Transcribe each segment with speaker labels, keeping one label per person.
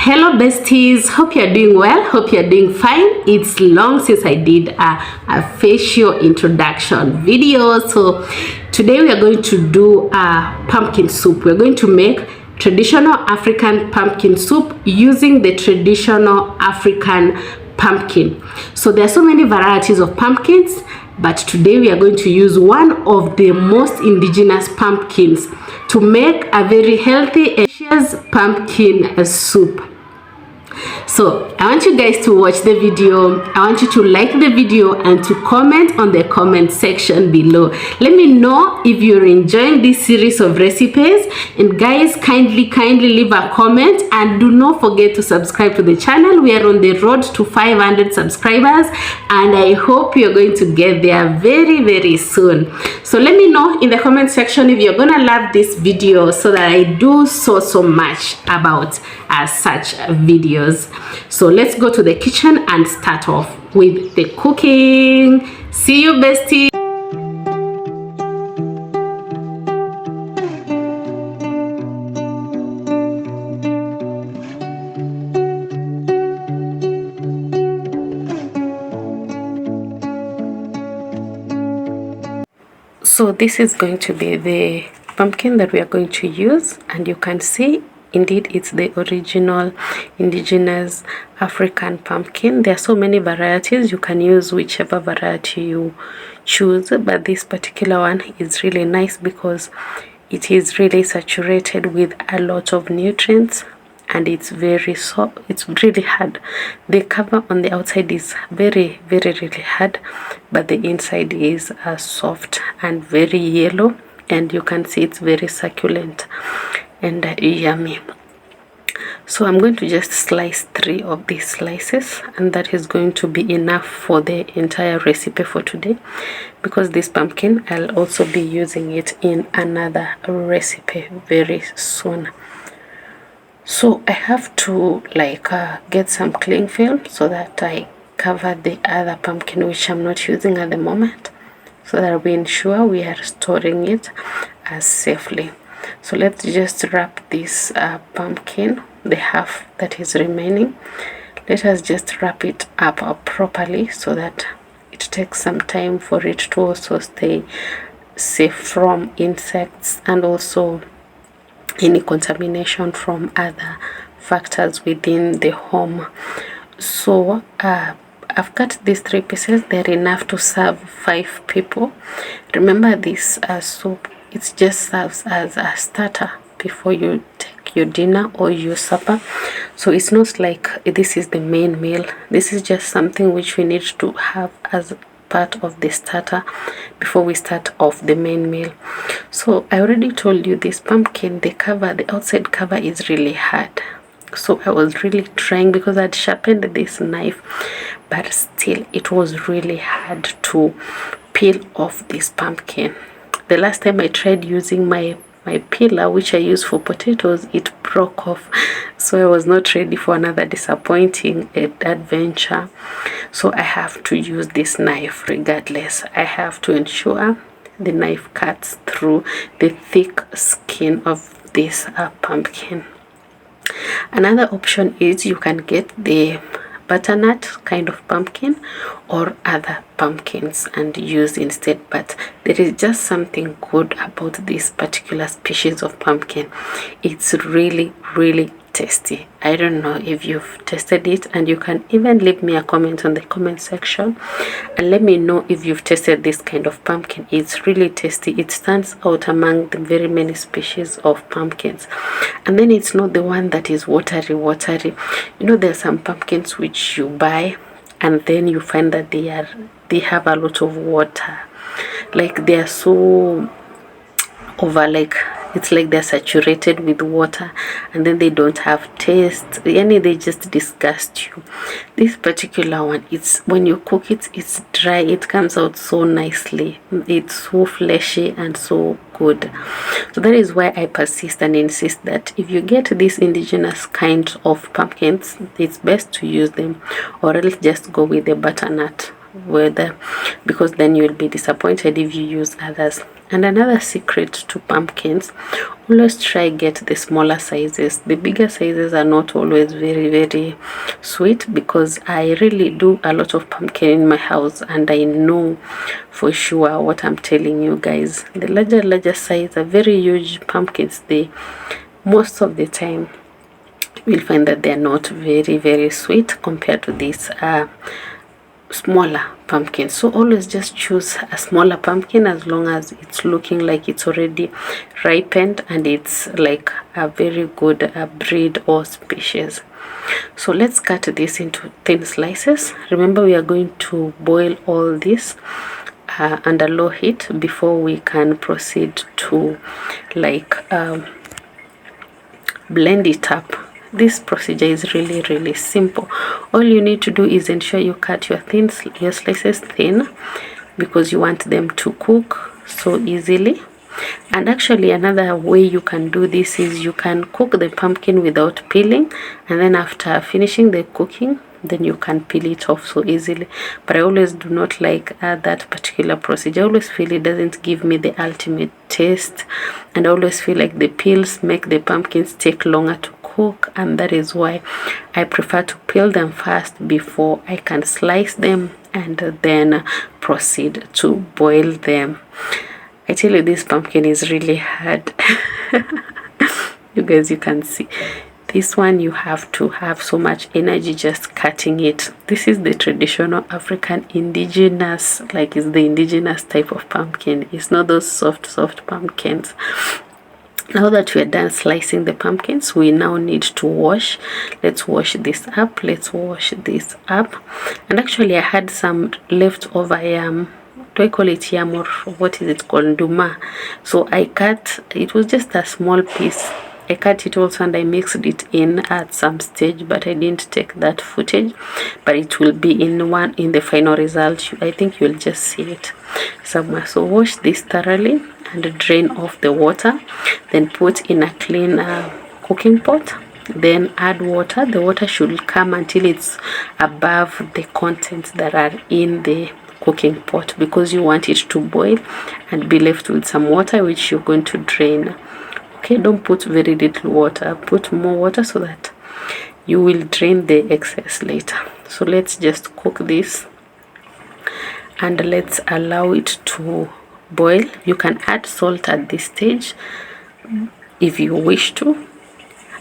Speaker 1: Hello besties, hope you're doing well, hope you're doing fine. It's long since I did a facial introduction video. So today we are going to do a pumpkin soup. We're going to make traditional African pumpkin soup using the traditional African pumpkin. So there are so many varieties of pumpkins, but today we are going to use one of the most indigenous pumpkins to make a very healthy and delicious pumpkin soup. So I want you guys to watch the video. I want you to like the video and to comment on the comment section below. Let me know if you're enjoying this series of recipes, and guys, kindly leave a comment and do not forget to subscribe to the channel. We are on the road to 500 subscribers and I hope you're going to get there very soon. So let me know in the comment section if you're gonna love this video, so that I do so much about such videos. So let's go to the kitchen and start off with the cooking. See you bestie. So this is going to be the pumpkin that we are going to use, and you can see indeed it's the original indigenous African pumpkin. There are so many varieties. You can use whichever variety you choose, but this particular one is really nice because it is really saturated with a lot of nutrients, and it's very soft. It's really hard. The cover on the outside is really hard, but the inside is soft and very yellow, and you can see it's very succulent and yummy. So I'm going to just slice 3 of these slices, and that is going to be enough for the entire recipe for today, because this pumpkin I'll also be using it in another recipe very soon. So I have to get some cling film so that I cover the other pumpkin, which I'm not using at the moment, so that we ensure we are storing it safely. So let's just wrap this pumpkin, the half that is remaining. Let us just wrap it up properly so that it takes some time for it to also stay safe from insects and also any contamination from other factors within the home. So I've cut these 3 pieces. They're enough to serve 5 people. Remember, this soup, it just serves as a starter before you take your dinner or your supper. So it's not like this is the main meal. This is just something which we need to have as part of the starter before we start off the main meal. So I already told you this pumpkin, the outside cover is really hard. So I was really trying, because I'd sharpened this knife, but still it was really hard to peel off this pumpkin. The last time I tried using my peeler, which I use for potatoes, it broke off. So I was not ready for another disappointing adventure. So I have to use this knife regardless. I have to ensure the knife cuts through the thick skin of this pumpkin. Another option is you can get the butternut kind of pumpkin or other pumpkins and use instead, but there is just something good about this particular species of pumpkin. It's really tasty. I don't know if you've tasted it, and you can even leave me a comment on the comment section and let me know if you've tasted this kind of pumpkin. It's really tasty. It stands out among the very many species of pumpkins, and then it's not the one that is watery. You know, there's some pumpkins which you buy and then you find that they have a lot of water, like they are so over, it's like they're saturated with water, and then they don't have taste, and they just disgust you. This particular one, it's when you cook it, it's dry, it comes out so nicely, it's so fleshy and so good. So that is why I persist and insist that if you get these indigenous kind of pumpkins, it's best to use them, or else just go with the butternut whether, because then you'll be disappointed if you use others. And another secret to pumpkins, always try get the smaller sizes. The bigger sizes are not always very sweet, because I really do a lot of pumpkin in my house and I know for sure what I'm telling you guys. The larger size are very huge pumpkins. They most of the time you'll find that they're not very sweet compared to these smaller pumpkin. So always just choose a smaller pumpkin as long as it's looking like it's already ripened and it's like a very good breed or species. So let's cut this into thin slices. Remember, we are going to boil all this under low heat before we can proceed to like blend it up. This procedure is really simple. All you need to do is ensure you cut your slices thin, because you want them to cook so easily. And actually another way you can do this is you can cook the pumpkin without peeling, and then after finishing the cooking, then you can peel it off so easily. But I always do not like that particular procedure. I always feel it doesn't give me the ultimate taste, and I always feel like the peels make the pumpkins take longer to cook, and that is why I prefer to peel them first before I can slice them and then proceed to boil them. I tell you, this pumpkin is really hard. You guys, you can see this one, you have to have so much energy just cutting it. This is the traditional African indigenous, like it's the indigenous type of pumpkin. It's not those soft pumpkins. Now that we are done slicing the pumpkins, we now need to wash. Let's wash this up. And actually I had some leftover yam. Do I call it yam, or what is it called? Nduma. So I cut, it was just a small piece. I cut it also and I mixed it in at some stage, but I didn't take that footage. But it will be in the final result. I think you'll just see it somewhere. So wash this thoroughly and drain off the water. Then put in a clean cooking pot. Then add water. The water should come until it's above the contents that are in the cooking pot, because you want it to boil and be left with some water which you're going to drain. Okay, don't put very little water, put more water so that you will drain the excess later. So let's just cook this and let's allow it to boil. You can add salt at this stage if you wish to.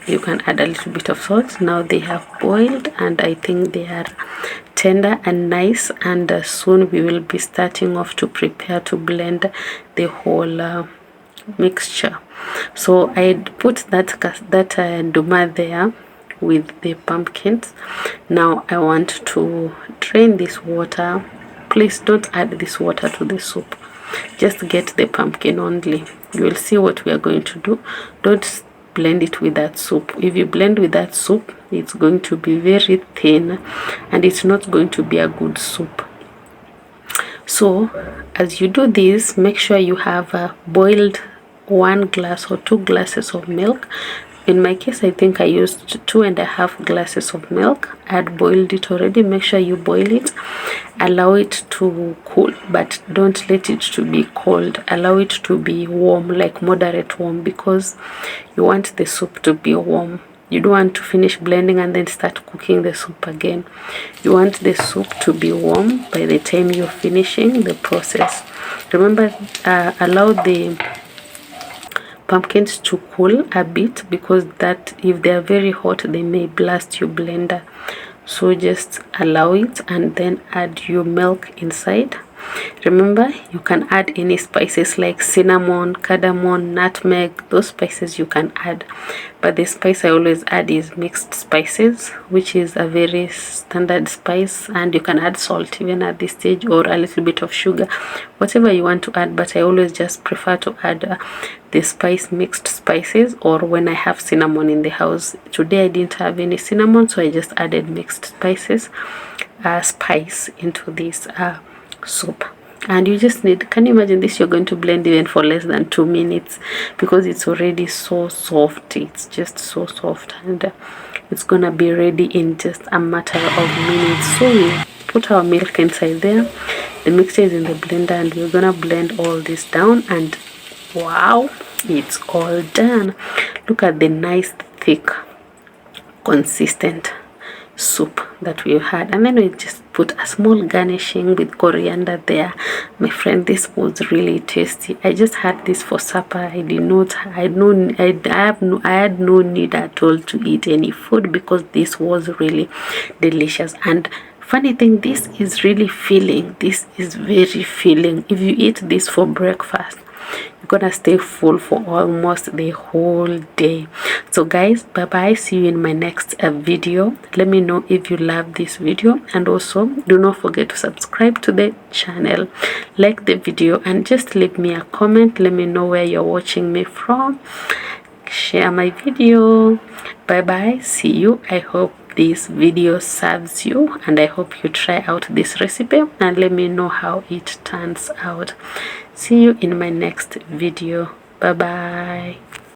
Speaker 1: You can add a little bit of salt. Now they have boiled and I think they are tender and nice, and soon we will be starting off to prepare to blend the whole mixture. So I put that nduma there with the pumpkins. Now I want to drain this water. Please don't add this water to the soup, just get the pumpkin only. You will see what we are going to do. Don't blend it with that soup. If you blend with that soup, it's going to be very thin and it's not going to be a good soup. So as you do this, make sure you have boiled 1 glass or 2 glasses of milk. In my case, I think I used 2.5 glasses of milk. I had boiled it already. Make sure you boil it. Allow it to cool, but don't let it to be cold. Allow it to be warm, like moderate warm, because you want the soup to be warm. You don't want to finish blending and then start cooking the soup again. You want the soup to be warm by the time you're finishing the process. Remember, allow the pumpkins to cool a bit, because that if they are very hot they may blast your blender. So just allow it and then add your milk inside. Remember, you can add any spices like cinnamon, cardamom, nutmeg. Those spices you can add, but the spice I always add is mixed spices, which is a very standard spice, and you can add salt even at this stage, or a little bit of sugar, whatever you want to add. But I always just prefer to add the spice mixed spices, or when I have cinnamon in the house. Today I didn't have any cinnamon, so I just added mixed spices spice into this soup. And you just need, can you imagine this, you're going to blend even for less than 2 minutes, because it's already so soft. It's just so soft, and It's gonna be ready in just a matter of minutes. So we put our milk inside there, the mixture is in the blender, and we're gonna blend all this down, and wow, it's all done. Look at the nice thick consistent soup that we had. And then we just put a small garnishing with coriander there. My friend, this was really tasty. I just had this for supper. I had no need at all to eat any food, because this was really delicious. And funny thing, this is really filling. This is very filling. If you eat this for breakfast, you're gonna stay full for almost the whole day. So guys, bye bye, see you in my next video. Let me know if you love this video, and also do not forget to subscribe to the channel, like the video, and just leave me a comment. Let me know where you're watching me from. Share my video. Bye bye, see you. I hope this video serves you, and I hope you try out this recipe and let me know how it turns out. See you in my next video. Bye bye.